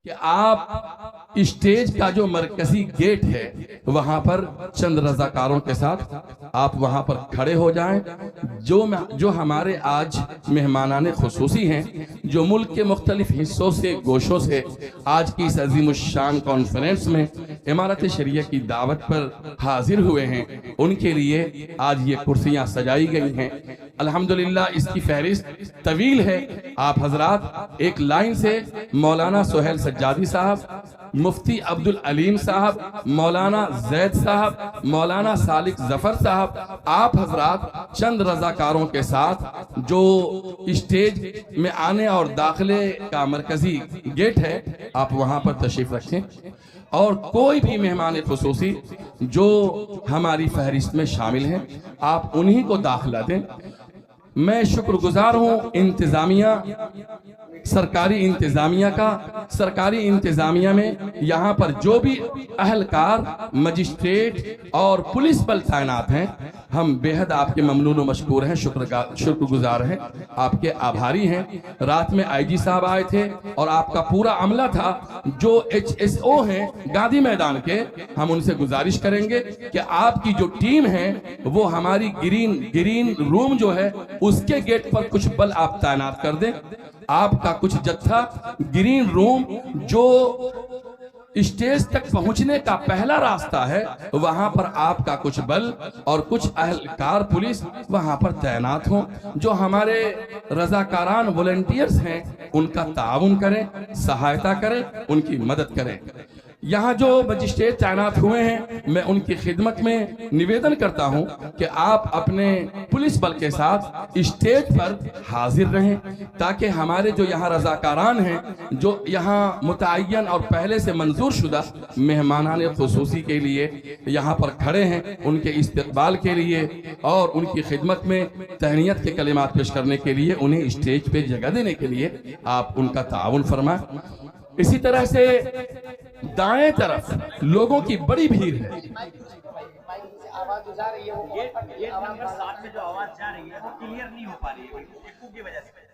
कि आप स्टेज का जो मरकजी गेट है वहां पर चंद रजाकारों के साथ आप वहां पर खड़े हो जाएं। जो हमारे आज मेहमानाने खुसूसी हैं, जो मुल्क के मुख्तलिफ हिस्सों से गोशों से आज की इस अजीमुश्शान कॉन्फ्रेंस में इमारत शरिया की दावत पर हाजिर हुए हैं, उनके लिए आज ये कुर्सियां सजाई गई हैं। अल्हम्दुलिल्लाह इसकी फहरिस्त तवील है। आप हजरात एक लाइन से मौलाना सोहेल सज्जादी साहब, मुफ्ती अब्दुल अलीम साहब, मौलाना जैद साहब, मौलाना सालिक जफर साहब, आप हजरात चंद रजाकारों के साथ जो स्टेज में आने और दाखिले का मरकजी गेट है आप वहां पर तशरीफ रखें और कोई भी मेहमान खुसूसी जो हमारी फहरिस्त में शामिल हैं आप उन्हीं को दाखिला दें। मैं शुक्रगुजार हूँ इंतजामिया, सरकारी इंतजामिया का। सरकारी इंतजामिया में यहाँ पर जो भी अहलकार, मजिस्ट्रेट और पुलिस बल तैनात हैं, हम बेहद आपके ममनून व मशकूर हैं, शुक्रगुजार हैं, आपके आभारी हैं। रात में आईजी साहब आए थे और आपका पूरा अमला था। जो HSO हैं गांधी मैदान के, हम उनसे गुजारिश करेंगे कि आपकी जो टीम है वो हमारी ग्रीन रूम जो है उसके गेट पर कुछ बल आप तैनात कर दें। आपका कुछ जत्था ग्रीन रूम जो स्टेज तक पहुंचने का पहला रास्ता है वहां पर आपका कुछ बल और कुछ अहलकार पुलिस वहां पर तैनात हो, जो हमारे रजाकारान वॉलंटियर्स हैं उनका ताउन करें, सहायता करें, उनकी मदद करें। यहाँ जो मजिस्ट्रेट तैनात हुए हैं मैं उनकी खिदमत में निवेदन करता हूँ कि आप अपने पुलिस बल के साथ स्टेज पर हाजिर रहें ताकि हमारे जो यहाँ रजाकारान हैं, जो यहाँ मुतअय्यन और पहले से मंजूर शुदा मेहमानाने खुसूसी के लिए यहाँ पर खड़े हैं, उनके इस्तकबाल के लिए और उनकी खिदमत में तहनीयत के कलिमात पेश करने के लिए उन्हें स्टेज पे जगह देने के लिए आप उनका ताउन फरमाएं। इसी तरह से दाएं तरफ लोगों की बड़ी भीड़ है।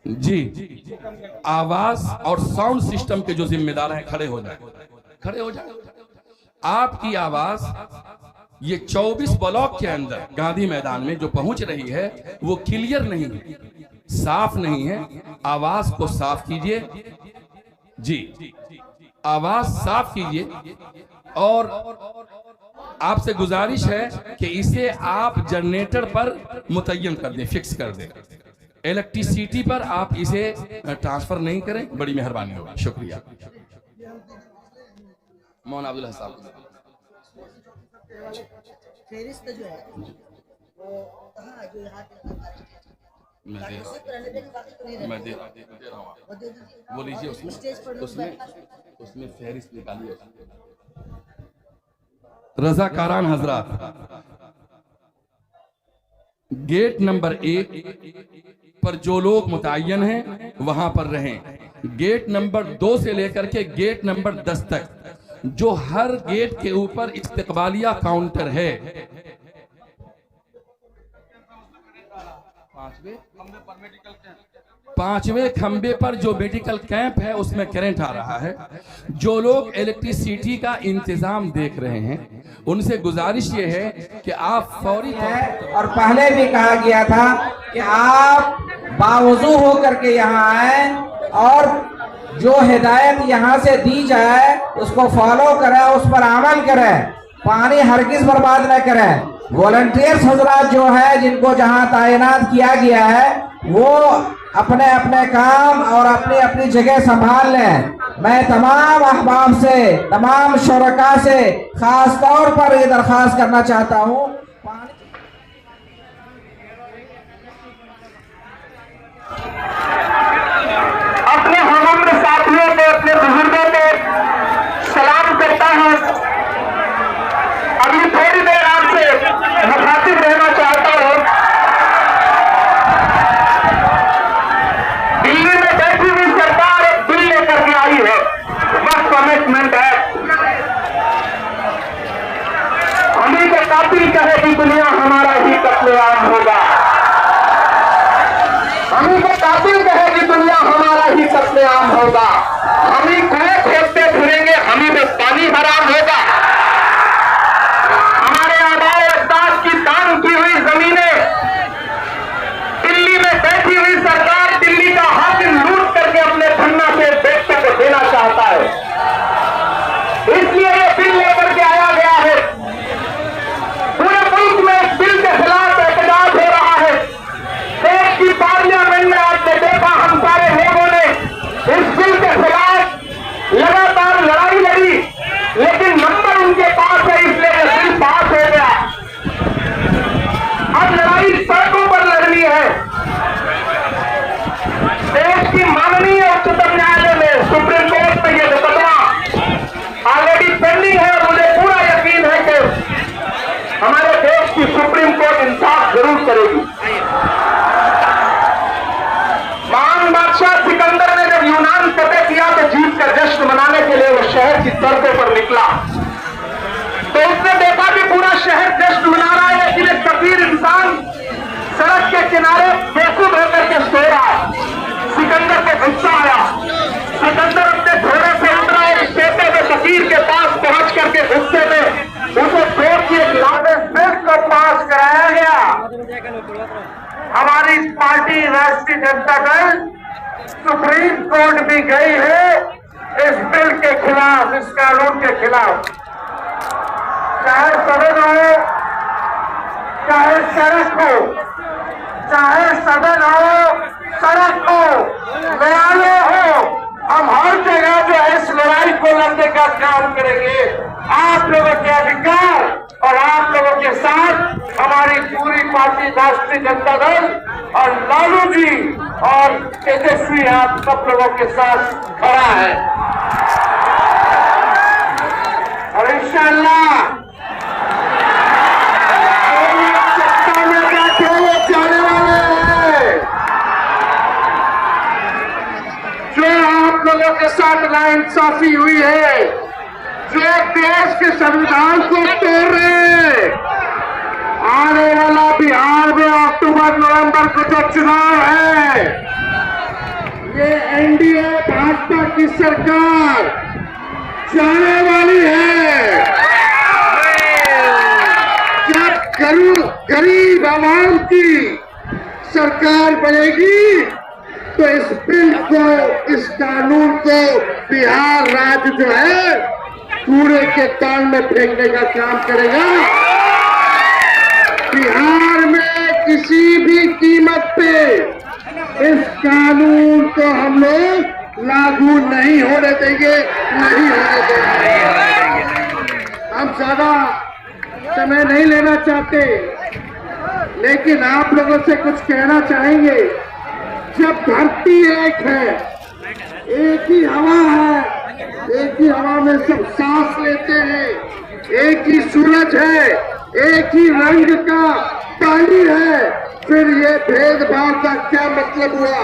जी, आवाज और साउंड सिस्टम के जो जिम्मेदार हैं खड़े हो जाए, खड़े हो जाए। आपकी आवाज ये 24 ब्लॉक के अंदर गांधी मैदान में जो पहुंच रही है वो क्लियर नहीं है, साफ नहीं है। आवाज को साफ कीजिए जी, आवाज साफ कीजिए। और आपसे गुजारिश है कि इसे आप जनरेटर पर मुतय्यन कर दें, फिक्स कर दें। इलेक्ट्रिसिटी पर आप इसे ट्रांसफर नहीं करें, बड़ी मेहरबानी होगी। शुक्रिया। मौलाना अब्दुल हसन मैं दे रहा हूँ, वो लीजिए। उसमें फहरिस्त निकालिए। रजाकारान हजरात, गेट नंबर 1 पर जो लोग मुतय्यन हैं वहां पर रहें। गेट नंबर 2 से लेकर के गेट नंबर 10 तक जो हर गेट के ऊपर इस्तकबालिया काउंटर है, पांचवें खंबे पर जो मेडिकल कैंप है उसमें करंट आ रहा है। जो लोग इलेक्ट्रिसिटी का इंतजाम देख रहे हैं उनसे गुजारिश ये है कि आप फौरी और पहले भी कहा गया था कि आप बावजू होकर के यहाँ आए और जो हिदायत यहाँ से दी जाए उसको फॉलो करें, उस पर अमल करें, पानी हरगिज बर्बाद न करें। वॉलंटियर्स हजरात जो है जिनको जहाँ तैनात किया गया है वो अपने अपने काम और अपनी अपनी जगह संभाल लें। मैं तमाम अहबाब से, तमाम शुरका से खास तौर पर ये दरख्वास्त करना चाहता हूँ, अपने हमउम्र साथियों को, अपने बुजुर्गों को सलाम करता हूँ। अभी थोड़ी देर आपसे मुखातिब रहना चाहता हूँ। दिल्ली में बैठी हुई सरकार एक बिल लेकर के आई है, वक्त कमिटमेंट है। हमें तो काफी कहे कि दुनिया हमारा ही कत्लेआम होगा, हमें तो काफी कहे कि दुनिया हमारा ही कत्लेआम होगा। हमें कुएं खोदते लगातार लड़ाई लड़ी, लेकिन नंबर उनके पास है, इसलिए वो बिल पास हो गया। अब लड़ाई सड़कों पर लड़नी है। देश की माननीय उच्चतम न्यायालय में, सुप्रीम कोर्ट में यह मुकदमा ऑलरेडी पेंडिंग है। मुझे पूरा यकीन है कि हमारे देश की सुप्रीम कोर्ट इंसाफ जरूर करेगी। महान बादशाह सिकंदर ने जब यूनान फतेह किया तो जीत का जश्न मनाने के लिए वो शहर की सड़कों पर निकला, तो उसने देखा कि पूरा शहर जश्न मना रहा है, लेकिन एक फकीर इंसान सड़क के किनारे बेखुद होकर के सो रहा है। सिकंदर को गुस्सा आया। सिकंदर अपने घोड़े से उतरा और सोते हुए फकीर के पास पहुंच करके गुस्से में उसे कोर्ट की एक लंबे बिल को पास कराया गया। हमारी पार्टी राष्ट्रीय जनता दल सुप्रीम कोर्ट भी गई है इस बिल के खिलाफ, इस कानून के खिलाफ। चाहे सदन हो, चाहे सड़क हो, चाहे सदन हो, सड़क हो, न्यायालय हो, हम हर जगह जो है इस लड़ाई को लड़ने का काम करेंगे। आप लोगों के अधिकार और आप लोगों के साथ हमारी पूरी पार्टी राष्ट्रीय जनता दल और लालू जी और तेजस्वी आप सब लोगों के साथ खड़ा है। और इंशाअल्लाह सत्ता में बैठे हुए जाने वाले हैं। जो आप लोगों के साथ नाइंसाफी हुई है, जो देश के संविधान को तोड़ रहे हैं, आने वाला बिहार में अक्टूबर नवंबर को जो चुनाव है, ये एनडीए भाजपा की सरकार जाने वाली है। जब गरीब आवाम की सरकार बनेगी तो इस बिल को, इस कानून को बिहार राज्य जो है कूड़े के ताल में फेंकने का काम करेगा। बिहार में किसी भी कीमत पे इस कानून को हम लोग लागू नहीं होने देंगे, नहीं होने देंगे। हम ज्यादा समय नहीं लेना चाहते, लेकिन आप लोगों से कुछ कहना चाहेंगे। जब धरती एक है, एक ही हवा है, एक ही हवा में सब सांस लेते हैं, एक ही सूरज है, एक ही रंग का पानी है, फिर ये भेदभाव का क्या मतलब हुआ?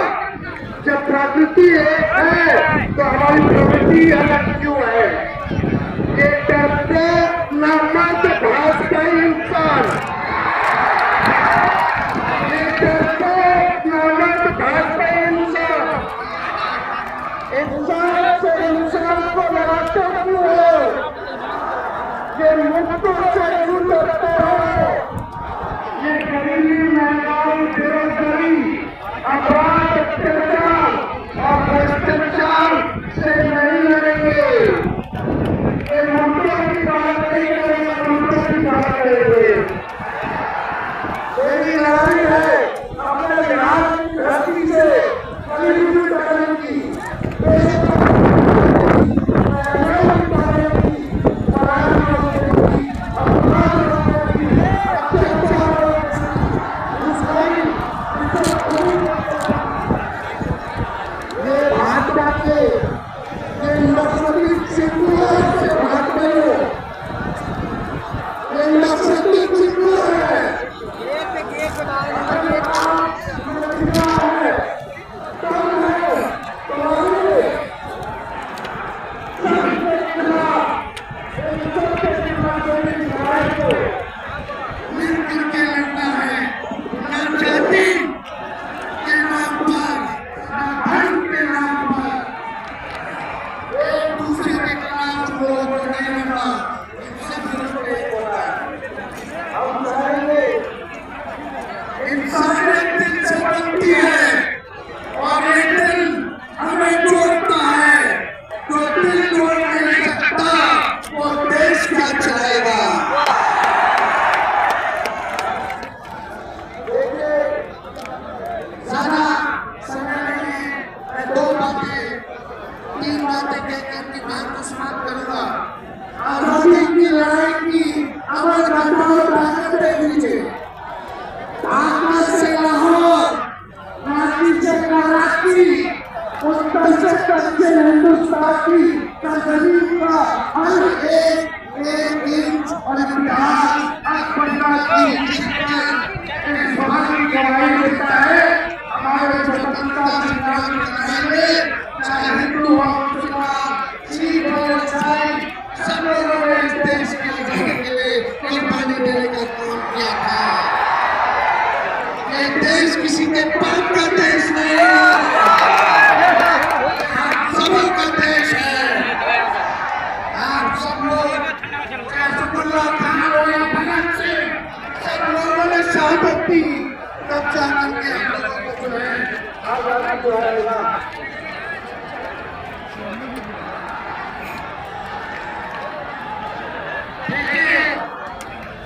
जब प्रकृति एक है तो हमारी प्रकृति अलग क्यों है? ये डरपोक नामक भाजपाई इंसान, ये डरपोक नामक भाजपाई इंसान से इंसान को लड़ाते क्यों हो? ये मुक्तों से क्यों लड़ते हो? ये गरीबी, महंगाई, बेरोजगारी, अपराध, अत्याचार और भ्रष्टाचार से नहीं लड़ेंगे। ये मुक्तों की बात नहीं करेंगे, मुक्तों की बात करेंगे। मेरी लड़ाई है अपने बिहार की धरती से गरीबी करने की,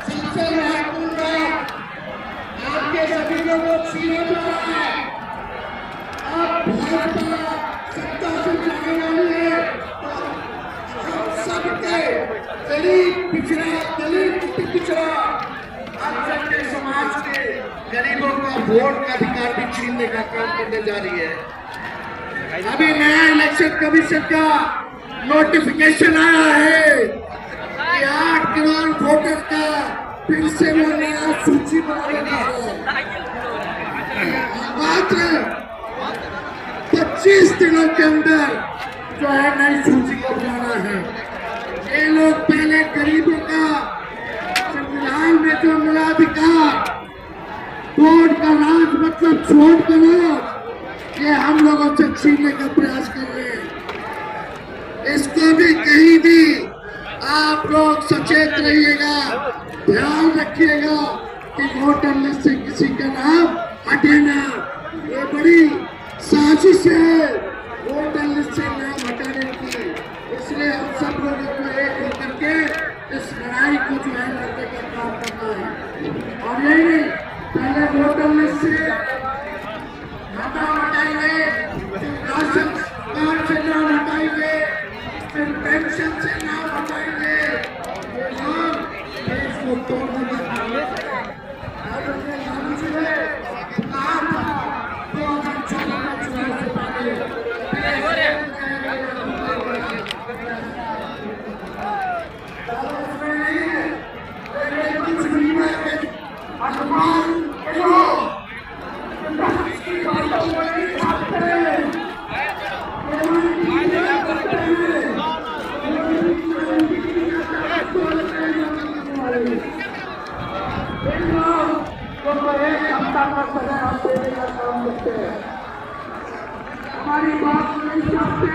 सबसे महत्वपूर्ण बात आपके सभी लोगों को सीने पर है। आप भाजपा सत्ता से जाने वाली है तो हम सबके गरीब पिछड़ा दलित पिछड़ा अल्पसंख्यक समाज के गरीबों का वोट का अधिकार भी छीनने का काम करने जा रही है। अभी नया इलेक्शन कमीशन का नोटिफिकेशन आया है कि 8 करोड़ वोटर का फिर से वो नया सूची बनाने जा रहा है। मात्र 25 दिनों के अंदर जो है नई सूची को बनाना है। ये लोग पहले गरीबों का संविधान में जो मिला अधिकार, वोट का राज मतलब छोड़ का राज, ये हम लोगों से छीनने का प्रयास कर रहे हैं। इसको भी कहीं भी आप लोग सचेत रहिएगा, ध्यान रखिएगा कि वोटर लिस्ट से किसी का नाम हटे ना। ये बड़ी साजिश है वोटर लिस्ट से नाम हटाने की। इसलिए हम सब लोगों को एक होकर के इस लड़ाई को जो है लड़ने का काम करना है। और यही पहले वोटर लिस्ट से नाम हटाएंगे, फिर राशन कार्ड से नाम हटाएंगे, फिर पेंशन से नाम हटाएंगे। ये नाम देश को तोड़ने का काम है। आज अपने नाम से आप 2014 में चुनाव से पहले हमारी बात नहीं चाहते